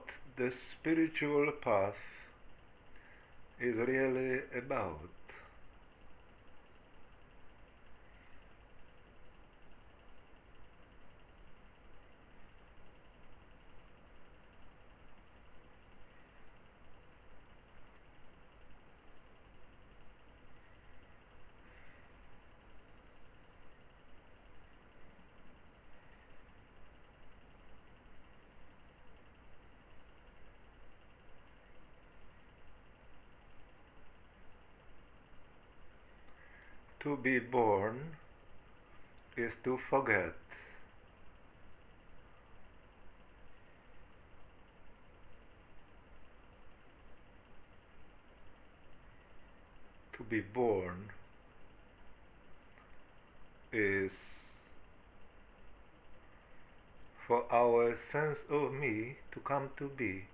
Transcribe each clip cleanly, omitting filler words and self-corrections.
what the spiritual path is really about. To be born is to forget. To be born is for our sense of me to come to be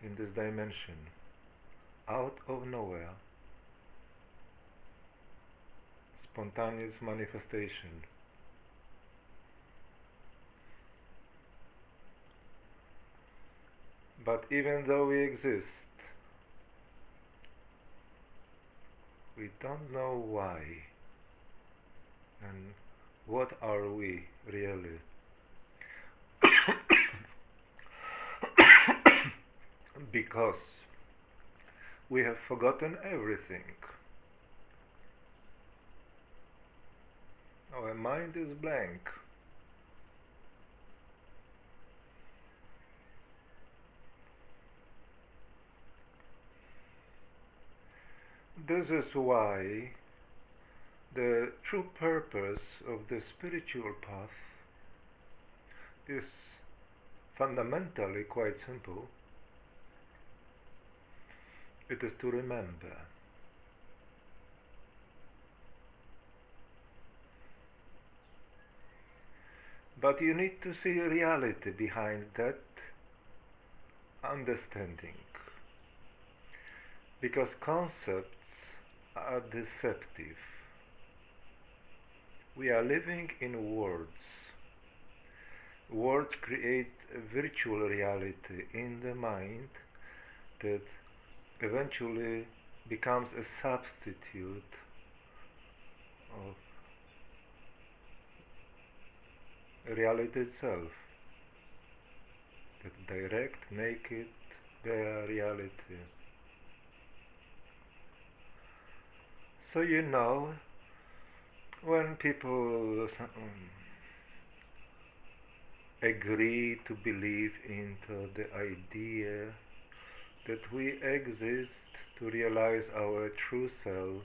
in this dimension, out of nowhere, spontaneous manifestation. But even though we exist, we don't know why and what are we really. Because we have forgotten everything. Our mind is blank. This is why the true purpose of the spiritual path is fundamentally quite simple. It is to remember. But you need to see reality behind that understanding. Because concepts are deceptive. We are living in words. Words create a virtual reality in the mind that eventually becomes a substitute of reality itself. That direct, naked, bare reality. So you know, when people agree to believe into the idea that we exist to realize our true self,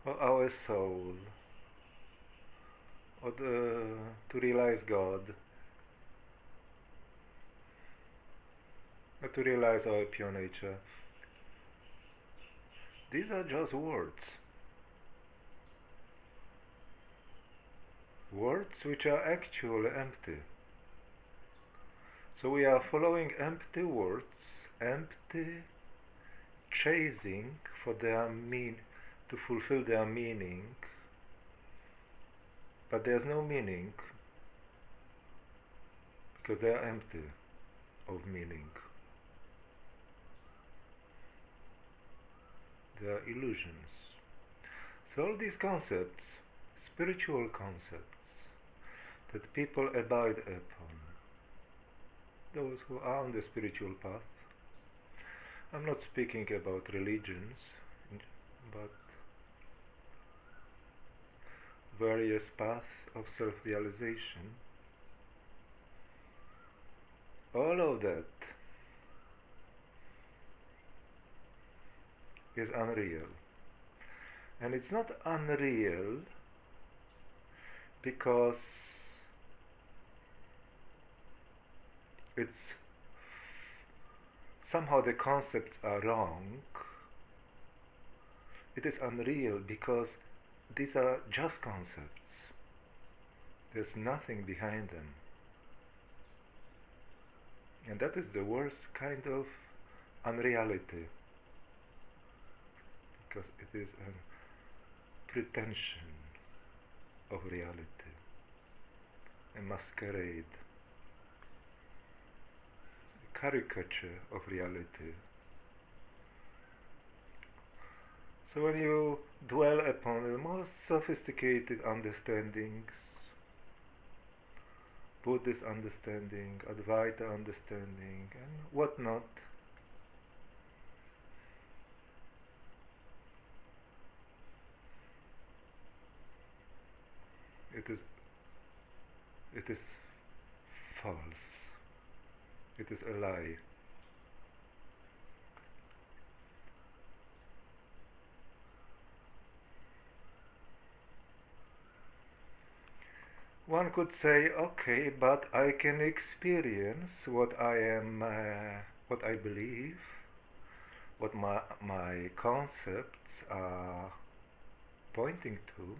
or our soul, or to realize God, or to realize our pure nature, these are just words. Words which are actually empty. So we are following empty words, empty, chasing for their to fulfill their meaning, but there's no meaning because they are empty of meaning. They are illusions. So all these concepts, spiritual concepts, that people abide upon, those who are on the spiritual path, I'm not speaking about religions, but various paths of self-realization, all of that is unreal. And it's not unreal because it's somehow the concepts are wrong. It is unreal because these are just concepts. There's nothing behind them. And that is the worst kind of unreality, because it is a pretension of reality, a masquerade. caricature of reality. So when you dwell upon the most sophisticated understandings, Buddhist understanding, Advaita understanding, and whatnot, it is false. It is a lie. One could say, okay, but I can experience what I am, what I believe, what my concepts are pointing to.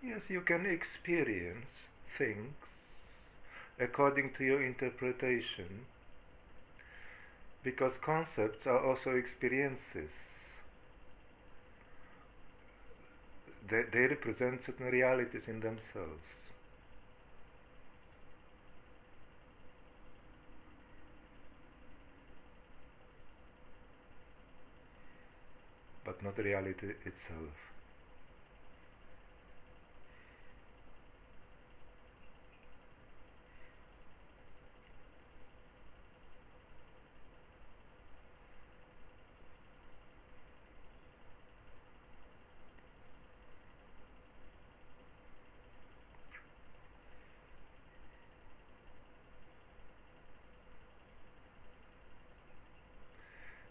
Yes, you can experience things according to your interpretation, because concepts are also experiences. They represent certain realities in themselves. But not reality itself.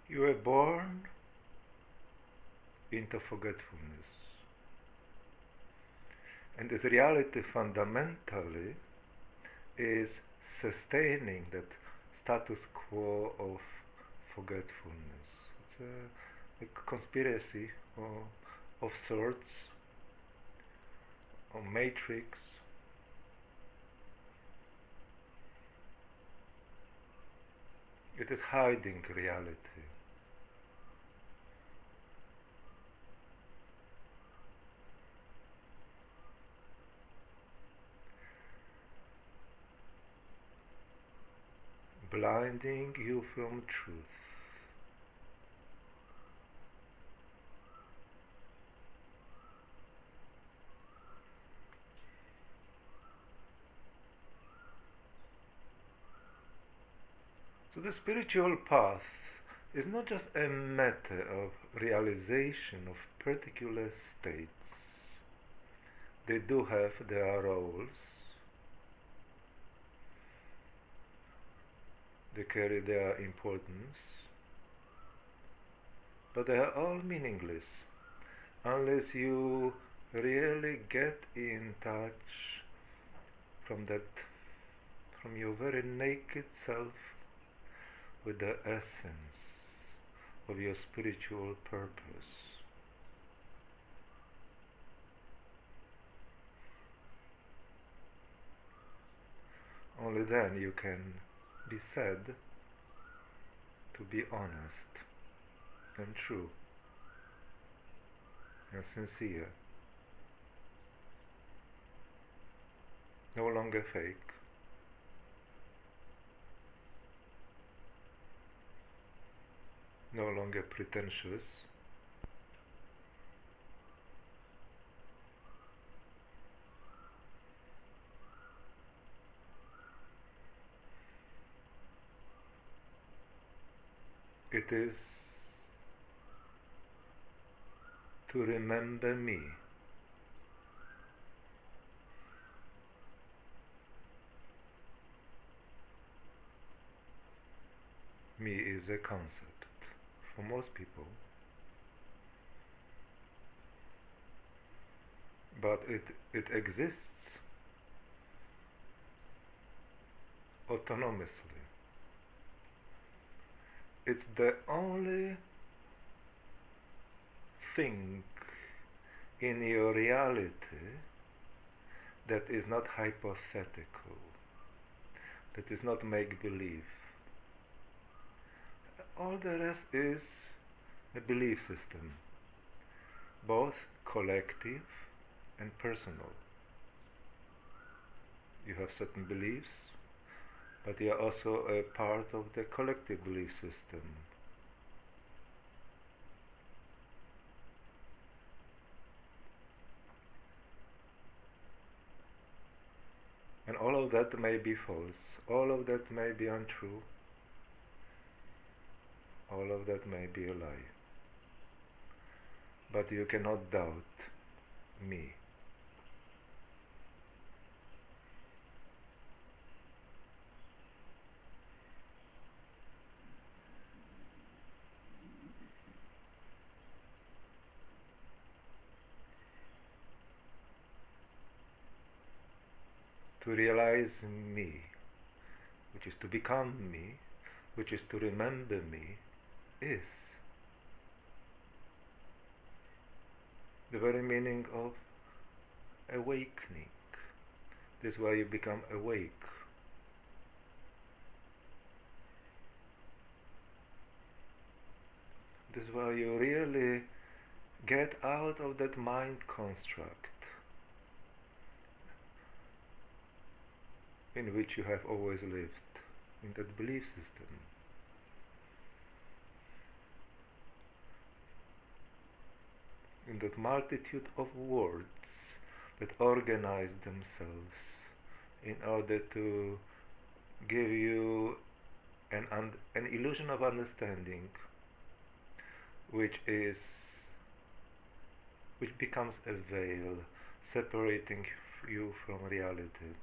You were born into forgetfulness. And this reality fundamentally is sustaining that status quo of forgetfulness. It's a conspiracy of sorts, a matrix. It is hiding reality. Blinding you from truth. So the spiritual path is not just a matter of realization of particular states. They do have their roles. They carry their importance, but they are all meaningless unless you really get in touch from your very naked self with the essence of your spiritual purpose. Only then you can be said to be honest and true and sincere, no longer fake. No longer pretentious. It is to remember me. Me is a concept for most people, but it exists autonomously. It's the only thing in your reality that is not hypothetical, that is not make-believe. All the rest is a belief system, both collective and personal. You have certain beliefs, but you are also a part of the collective belief system. And all of that may be false, all of that may be untrue, all of that may be a lie. But you cannot doubt me. To realize me, which is to become me, which is to remember me, is the very meaning of awakening. This is why you become awake. This is why you really get out of that mind construct in which you have always lived, in that belief system. In that multitude of words that organize themselves in order to give you an illusion of understanding, which becomes a veil separating you from reality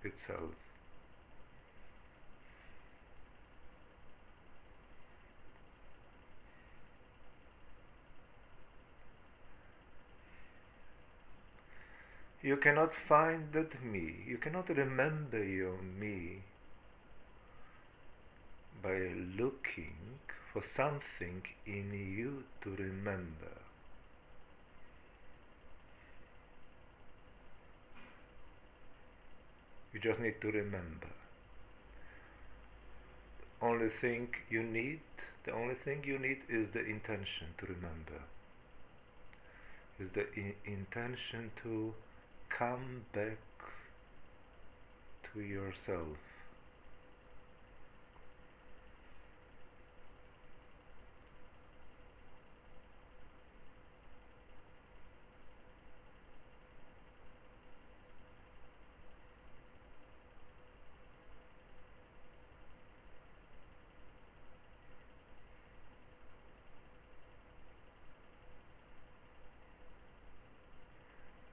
itself. You cannot find that me, you cannot remember your me by looking for something in you to remember. You just need to remember. The only thing you need is the intention to remember. Is the intention to come back to yourself.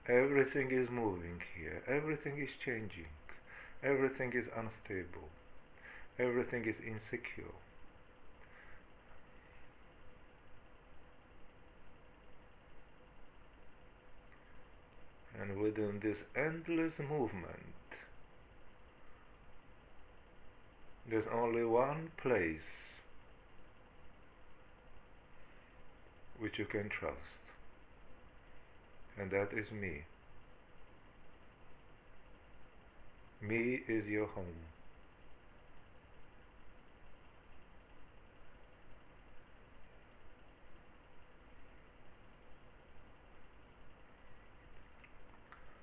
Everything is moving here, everything is changing, everything is unstable, everything is insecure. And within this endless movement, there's only one place which you can trust. And that is me. Me is your home.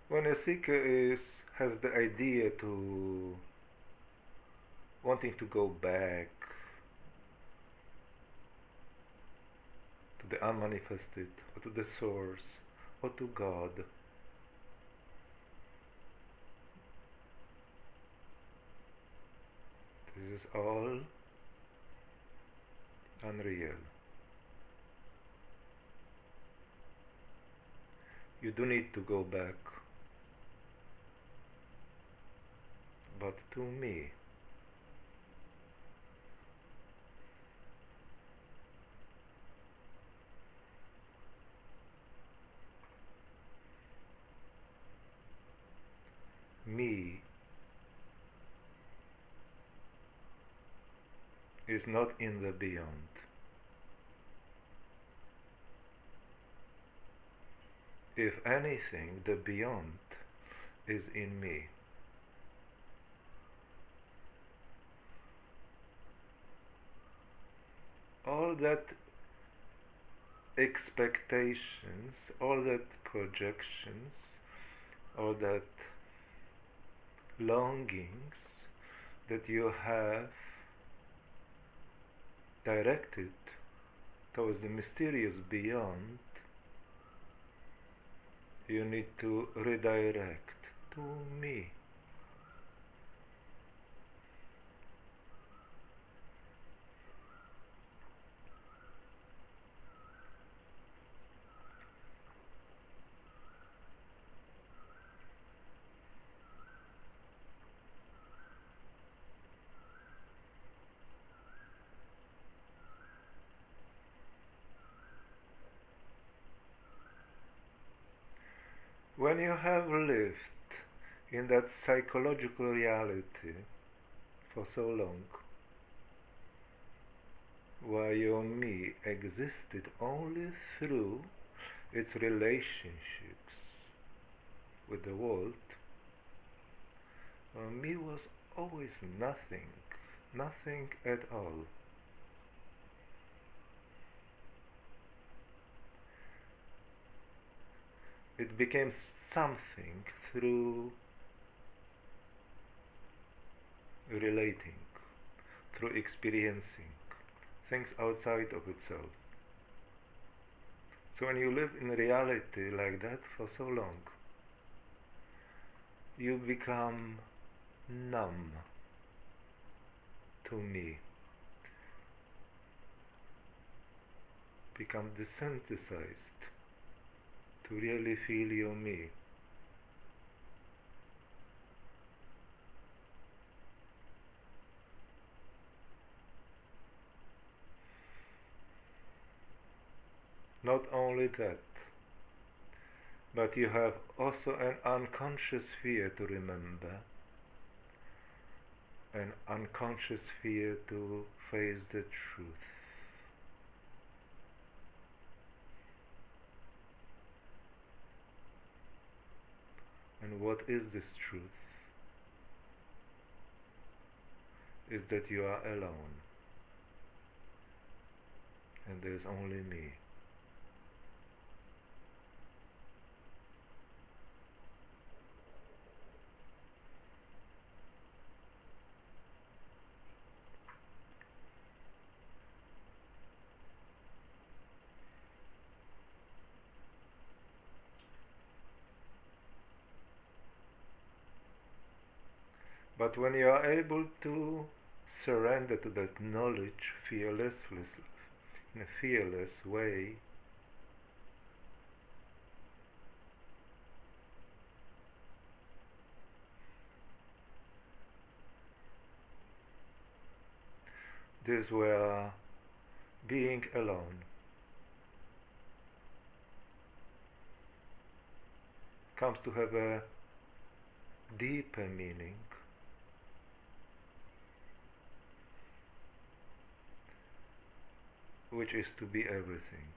When a seeker has the idea to wanting to go back to the unmanifested, or to the source, or to God, this is all unreal. You do need to go back, but to me. Me is not in the beyond. If anything, the beyond is in me. All that expectations, all that projections, all that longings that you have directed towards the mysterious beyond, you need to redirect to me. When you have lived in that psychological reality for so long, where your me existed only through its relationships with the world, me was always nothing, nothing at all. It became something through relating, through experiencing things outside of itself. So when you live in reality like that for so long, you become numb to me, become desensitized to really feel your me. Not only that, but you have also an unconscious fear to remember, an unconscious fear to face the truth. And what is this truth? Is that you are alone, and there is only me. But when you are able to surrender to that knowledge fearlessly, in a fearless way, this is where being alone comes to have a deeper meaning, which is to be everything.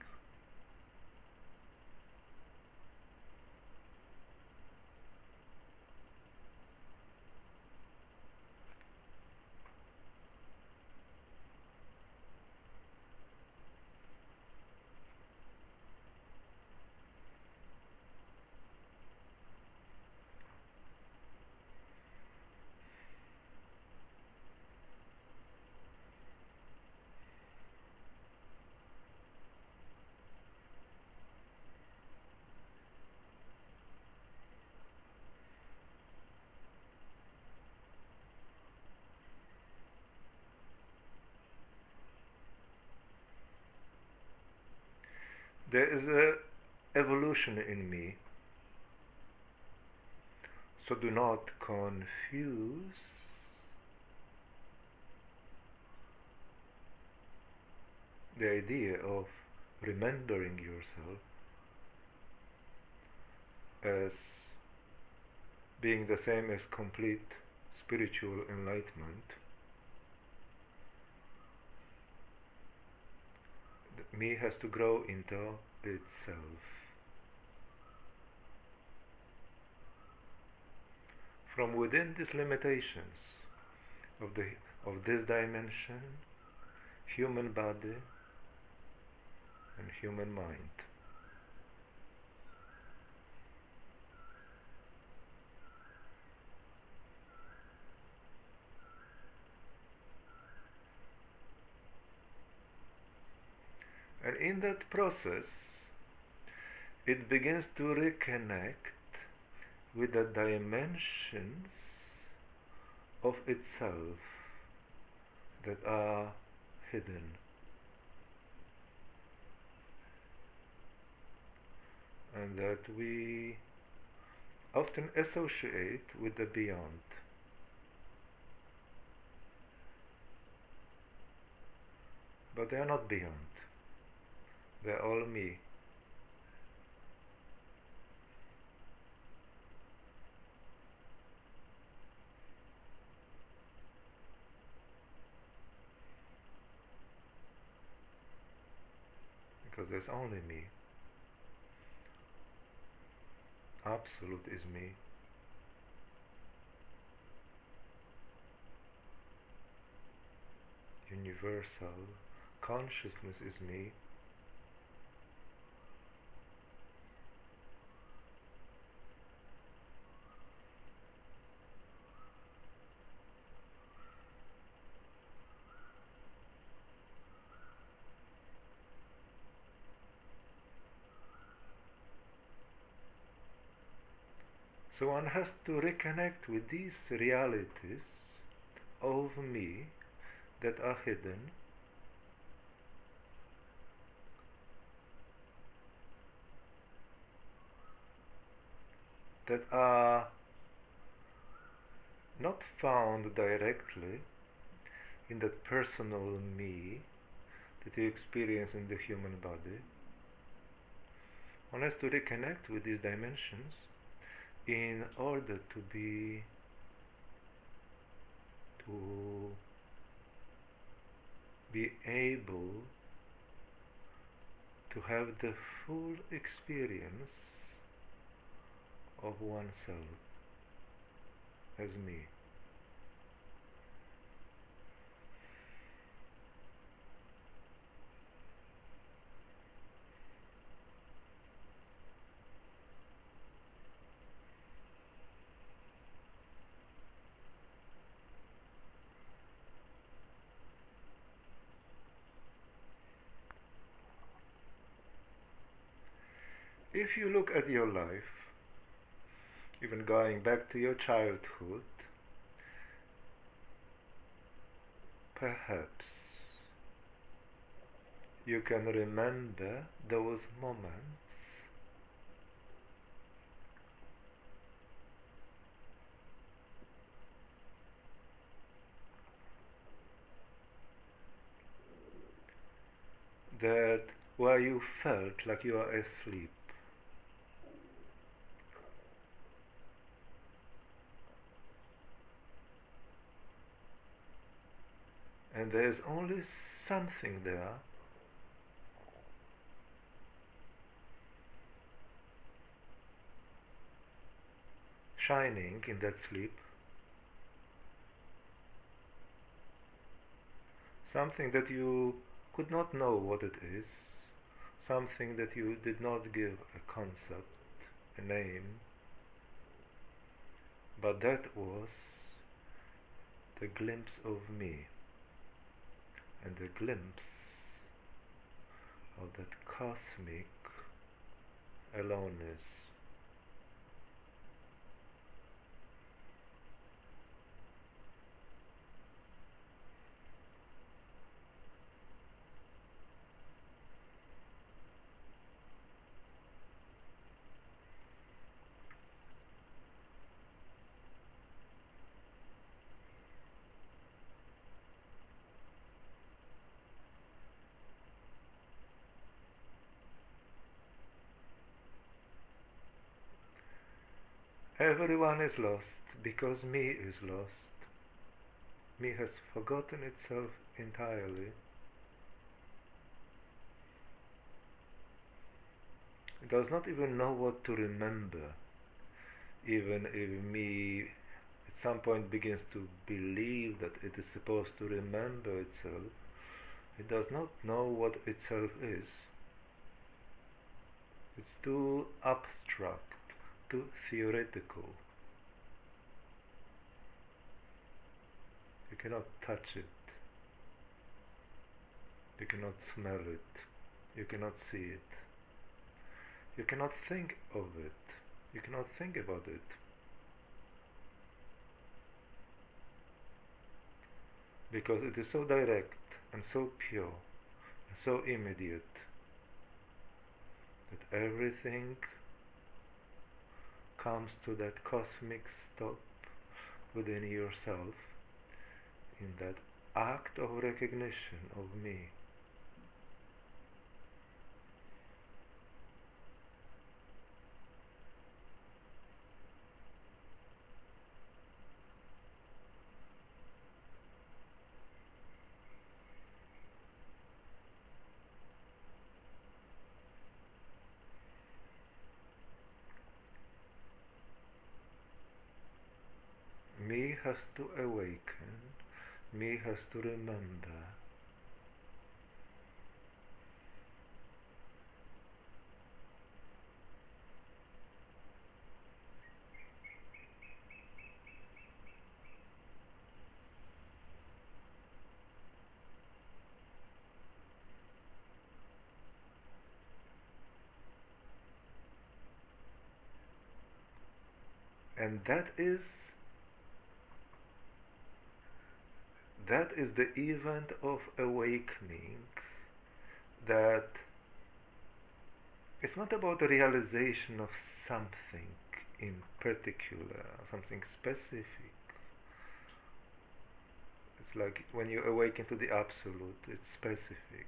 There is a evolution in me, so do not confuse the idea of remembering yourself as being the same as complete spiritual enlightenment. The me has to grow into itself. From within these limitations of this dimension, human body and human mind, And in that process, it begins to reconnect with the dimensions of itself that are hidden. And that we often associate with the beyond. But they are not beyond. They are all me. Because there's only me. Absolute is me. Universal consciousness is me. So one has to reconnect with these realities of me that are hidden, that are not found directly in that personal me that you experience in the human body. One has to reconnect with these dimensions in order to be able to have the full experience of oneself as me. If you look at your life, even going back to your childhood, perhaps you can remember those moments that where you felt like you are asleep. And there's only something there shining in that sleep, something that you could not know what it is, something that you did not give a concept, a name, but that was the glimpse of me. And the glimpse of that cosmic aloneness. Everyone is lost because me is lost. Me has forgotten itself entirely. It does not even know what to remember, even if me at some point begins to believe that it is supposed to remember itself. It does not know what itself is. It's too abstract, too theoretical. You cannot touch it. You cannot smell it. You cannot see it. You cannot think of it. You cannot think about it. Because it is so direct and so pure and so immediate that everything comes to that cosmic stop within yourself in that act of recognition of me. Me has to awaken, me has to remember. And that is the event of awakening, that it's not about the realization of something in particular, something specific. It's like when you awaken to the absolute, it's specific.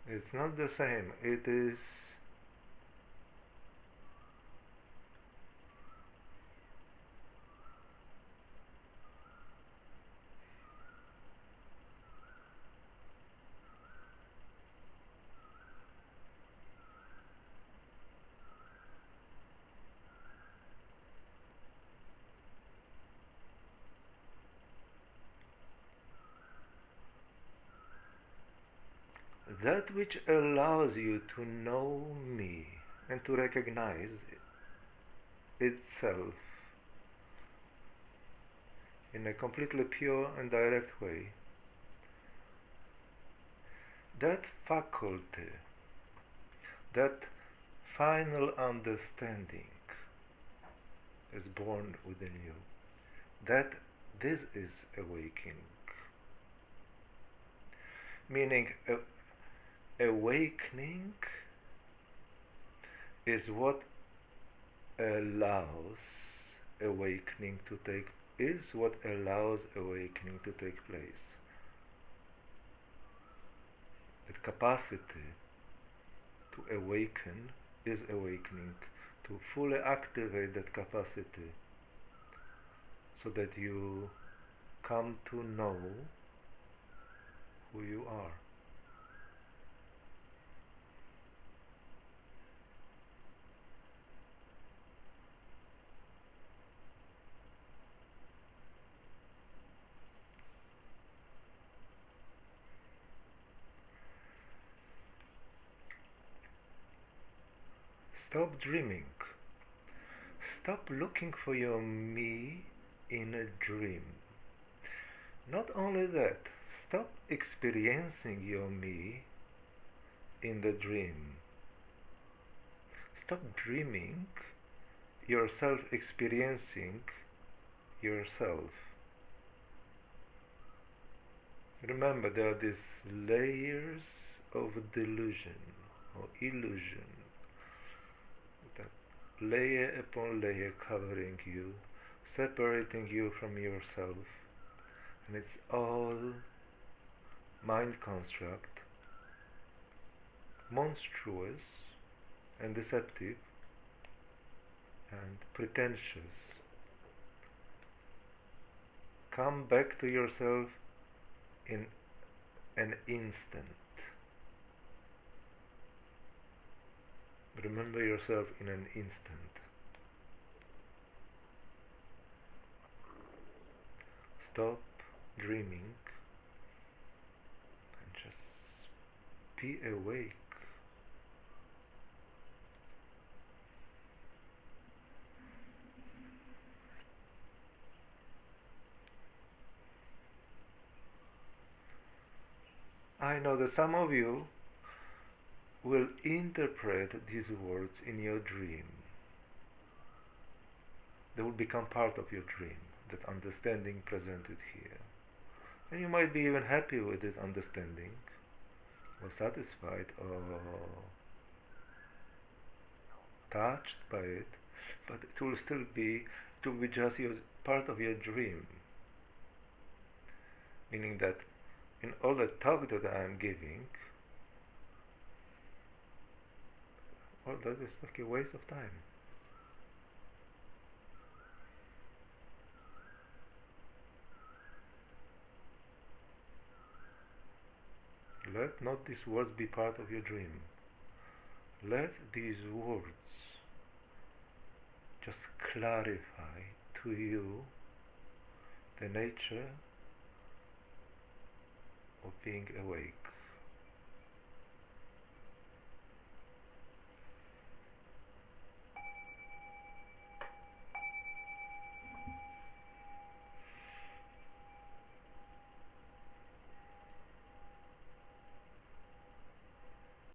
It's not the same. It is that which allows you to know me and to recognize itself in a completely pure and direct way. That faculty, that final understanding is born within you. This is awakening. Meaning, awakening is what allows awakening to take place. That capacity to awaken is awakening, to fully activate that capacity so that you come to know who you are. Stop dreaming. Stop looking for your me in a dream. Not only that, stop experiencing your me in the dream. Stop dreaming yourself experiencing yourself. Remember, there are these layers of delusion or illusion, layer upon layer covering you, separating you from yourself, and it's all mind construct, monstrous and deceptive and pretentious. Come back to yourself in an instant. Remember yourself in an instant. Stop dreaming and just be awake. I know that some of you will interpret these words in your dream. They will become part of your dream, that understanding presented here. And you might be even happy with this understanding, or satisfied, or touched by it, but it will still be, just your part of your dream. Meaning that in all the talk that I am giving, well, that is like a waste of time. Let not these words be part of your dream. Let these words just clarify to you the nature of being awake.